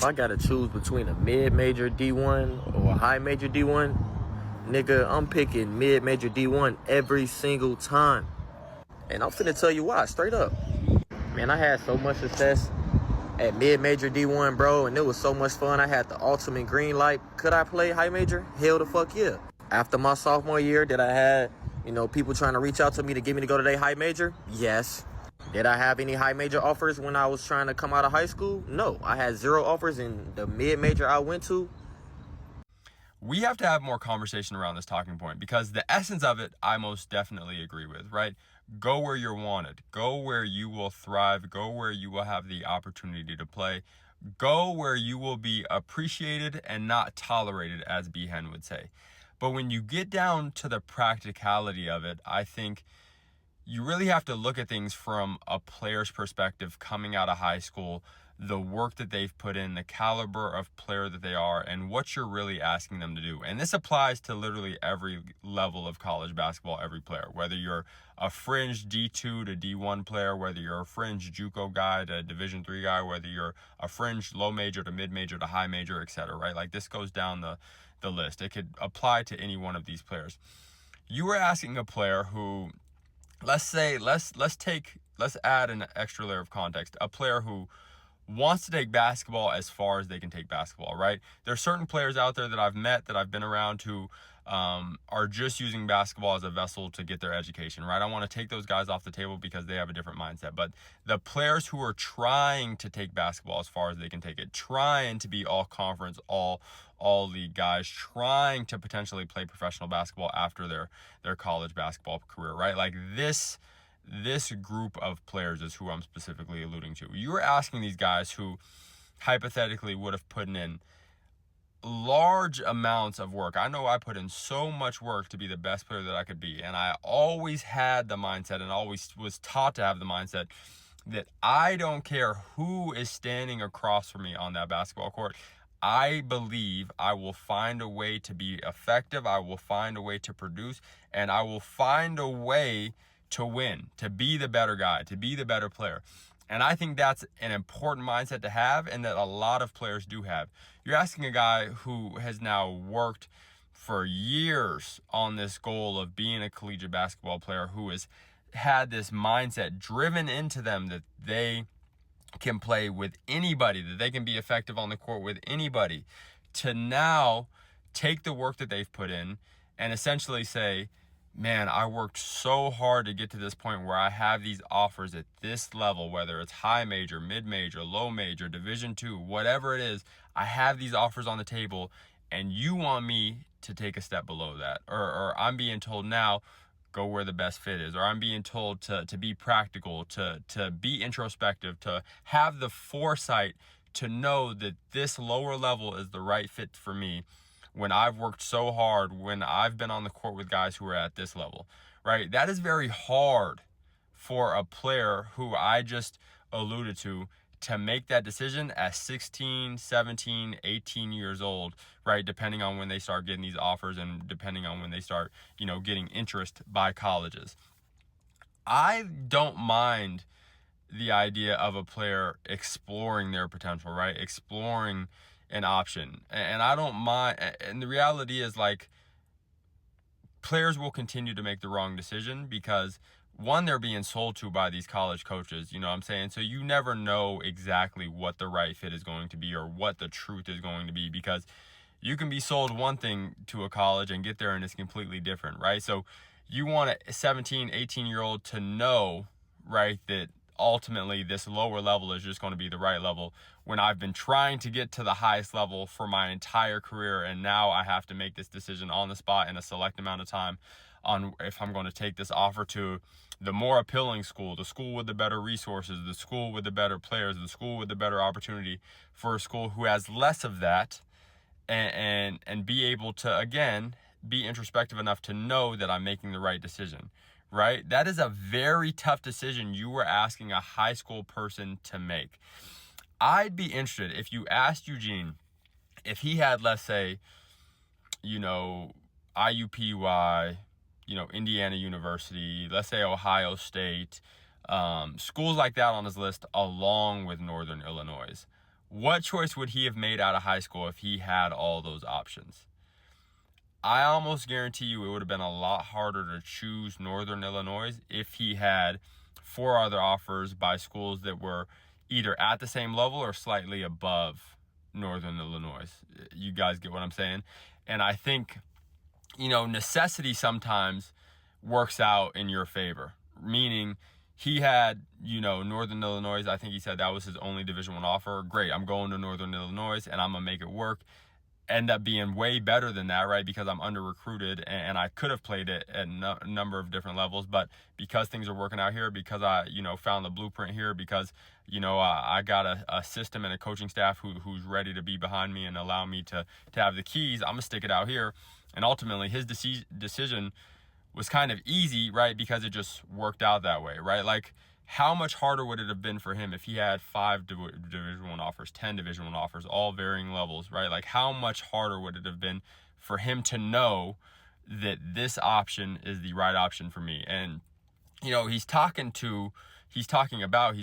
I gotta choose between a mid-major D1 or a high-major D1, nigga, I'm picking mid-major D1 every single time. And I'm finna tell you why, straight up. Man, I had so much success at mid-major D1, bro, and it was so much fun. I had the ultimate green light. Could I play high major? Hell the fuck yeah. After my sophomore year, did I have, people trying to reach out to me to get me to go to their high major? Yes. Did I have any high major offers when I was trying to come out of high school? No. I had 0 offers in the mid-major I went to. We have to have more conversation around this talking point because the essence of it, I most definitely agree with, right? Go where you're wanted. Go where you will thrive. Go where you will have the opportunity to play. Go where you will be appreciated and not tolerated, as Behan would say. But when you get down to the practicality of it, I think you really have to look at things from a player's perspective coming out of high school, the work that they've put in, the caliber of player that they are, and what you're really asking them to do. And this applies to literally every level of college basketball, every player, whether you're a fringe D2 to D1 player, whether you're a fringe JUCO guy to Division III guy, whether you're a fringe low major to mid major to high major, etc. Right? Like this goes down the list. It could apply to any one of these players. You were asking a player who, let's add an extra layer of context. A player who wants to take basketball as far as they can take basketball, right? There are certain players out there that I've met, that I've been around, who are just using basketball as a vessel to get their education, right? I want to take those guys off the table because they have a different mindset. But the players who are trying to take basketball as far as they can take it, trying to be all conference, all league guys, trying to potentially play professional basketball after their college basketball career, right? Like this group of players is who I'm specifically alluding to. You were asking these guys who hypothetically would have put in large amounts of work. I know I put in so much work to be the best player that I could be. And I always had the mindset and always was taught to have the mindset that I don't care who is standing across from me on that basketball court. I believe I will find a way to be effective. I will find a way to produce, and I will find a way to win, to be the better guy, to be the better player. And I think that's an important mindset to have, and that a lot of players do have. You're asking a guy who has now worked for years on this goal of being a collegiate basketball player, who has had this mindset driven into them that they can play with anybody, that they can be effective on the court with anybody, to now take the work that they've put in and essentially say, man, I worked so hard to get to this point where I have these offers at this level, whether it's high major, mid major, low major, Division II, whatever it is, I have these offers on the table, and you want me to take a step below that. Or I'm being told now, go where the best fit is. Or I'm being told to be practical, to be introspective, to have the foresight to know that this lower level is the right fit for me, when I've worked so hard, when I've been on the court with guys who are at this level, right? That is very hard for a player who I just alluded to make that decision at 16, 17, 18 years old, right? Depending on when they start getting these offers and depending on when they start, getting interest by colleges. I don't mind the idea of a player exploring their potential, right? Exploring an option. And I don't mind. And the reality is, like, players will continue to make the wrong decision because, one, they're being sold to by these college coaches, you know what I'm saying? So you never know exactly what the right fit is going to be or what the truth is going to be, because you can be sold one thing to a college and get there and it's completely different, right? So you want a 17, 18-year-old to know, right, that ultimately this lower level is just going to be the right level, when I've been trying to get to the highest level for my entire career, and now I have to make this decision on the spot in a select amount of time on if I'm going to take this offer to the more appealing school, the school with the better resources, the school with the better players, the school with the better opportunity, for a school who has less of that, and be able to, again, be introspective enough to know that I'm making the right decision. Right? That is a very tough decision you were asking a high school person to make. I'd be interested if you asked Eugene if he had, let's say, IUPUI, Indiana University, let's say Ohio State, schools like that on his list, along with Northern Illinois. What choice would he have made out of high school if he had all those options? I almost guarantee you it would have been a lot harder to choose Northern Illinois if he had 4 other offers by schools that were either at the same level or slightly above Northern Illinois. You guys get what I'm saying? And I think, necessity sometimes works out in your favor, meaning he had, Northern Illinois. I think he said that was his only Division I offer. Great, I'm going to Northern Illinois and I'm going to make it work. End up being way better than that, right? Because I'm under recruited and I could have played it at a number of different levels, but because things are working out here, because I, found the blueprint here, because, I got a system and a coaching staff who's ready to be behind me and allow me to have the keys, I'm gonna stick it out here. And ultimately his decision was kind of easy, right? Because it just worked out that way, right? Like, how much harder would it have been for him if he had 5 Division I offers, 10 Division I offers, all varying levels, right? Like, how much harder would it have been for him to know that this option is the right option for me? And, he's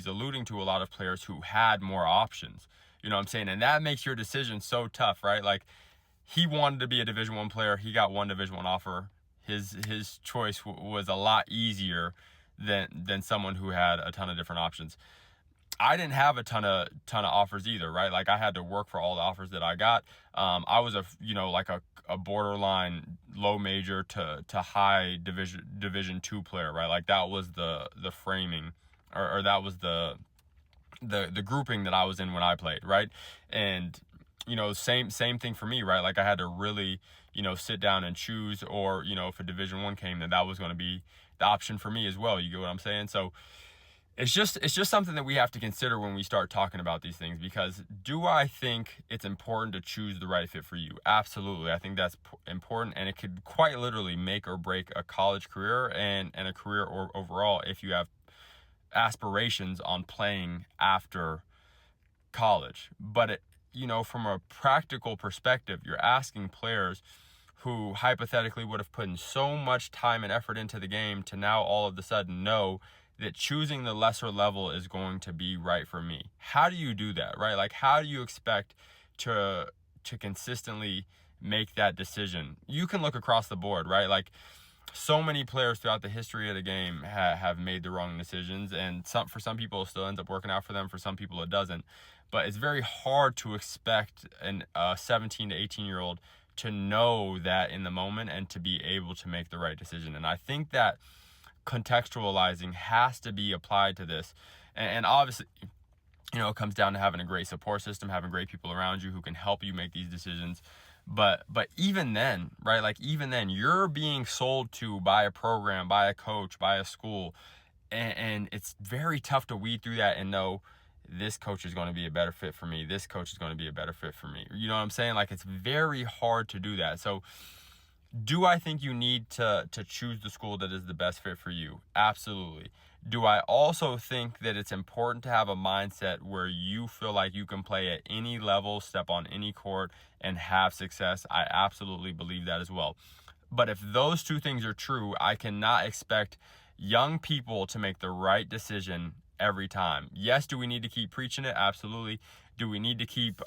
alluding to a lot of players who had more options, you know what I'm saying? And that makes your decision so tough, right? Like, he wanted to be a Division I player. He got 1 Division I offer. His choice was a lot easier than someone who had a ton of different options. I didn't have a ton of offers either, right? Like, I had to work for all the offers that I got. I was a borderline low major to high division 2 player, right? Like, that was the framing, or that was the grouping that I was in when I played, right? And same thing for me, right? Like, I had to really, sit down and choose, or, if a Division I came, then that was going to be the option for me as well. You get what I'm saying? So it's just something that we have to consider when we start talking about these things, because do I think it's important to choose the right fit for you? Absolutely. I think that's important, and it could quite literally make or break a college career and a career or overall if you have aspirations on playing after college. But from a practical perspective, you're asking players who hypothetically would have put in so much time and effort into the game to now all of a sudden know that choosing the lesser level is going to be right for me. How do you do that, right? Like, how do you expect to consistently make that decision? You can look across the board, right? Like, so many players throughout the history of the game have made the wrong decisions, and for some people it still ends up working out for them. For some people it doesn't. But it's very hard to expect a 17 to 18-year-old to know that in the moment and to be able to make the right decision. And I think that contextualizing has to be applied to this. And obviously, it comes down to having a great support system, having great people around you who can help you make these decisions. But even then, right, like, even then, you're being sold to by a program, by a coach, by a school, and it's very tough to weed through that and know this coach is going to be a better fit for me. This coach is going to be a better fit for me. You know what I'm saying? Like, it's very hard to do that. So do I think you need to choose the school that is the best fit for you? Absolutely. Do I also think that it's important to have a mindset where you feel like you can play at any level, step on any court, and have success? I absolutely believe that as well. But if those two things are true, I cannot expect young people to make the right decision every time. Yes, do we need to keep preaching it? Absolutely. Do we need to keep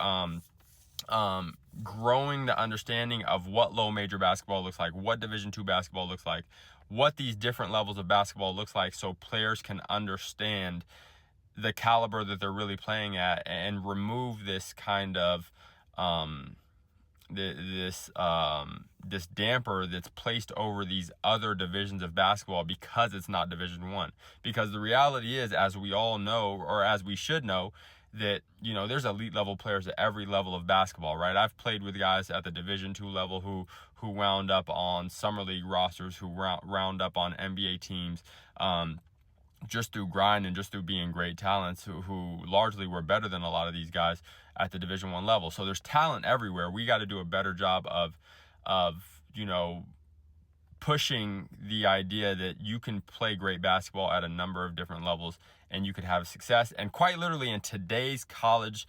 growing the understanding of what low major basketball looks like, what Division II basketball looks like, what these different levels of basketball looks like, so players can understand the caliber that they're really playing at, and remove this kind of this damper that's placed over these other divisions of basketball because it's not Division I. Because the reality is, as we all know, or as we should know, that there's elite level players at every level of basketball, right? I've played with guys at the Division II level who wound up on summer league rosters, who round up on NBA teams, just through grind and just through being great talents, who largely were better than a lot of these guys at the Division I level. So there's talent everywhere. We got to do a better job of pushing the idea that you can play great basketball at a number of different levels and you could have success. And quite literally, in today's college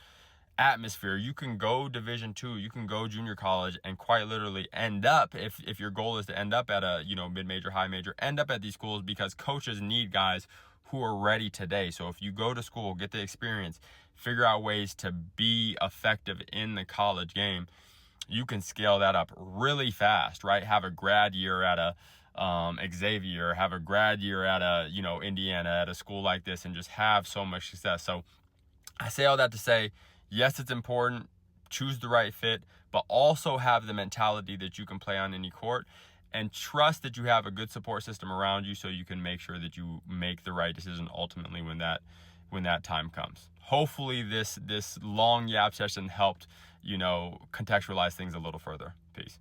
atmosphere, you can go Division II, you can go junior college, and quite literally end up, if your goal is to end up at a mid-major, high major, end up at these schools, because coaches need guys who are ready today. So if you go to school, get the experience, figure out ways to be effective in the college game, you can scale that up really fast, right? Have a grad year at a Xavier, have a grad year at a, Indiana, at a school like this, and just have so much success. So I say all that to say, yes, it's important. Choose the right fit, but also have the mentality that you can play on any court, and trust that you have a good support system around you so you can make sure that you make the right decision ultimately when that time comes. Hopefully this long yap session helped, contextualize things a little further. Peace.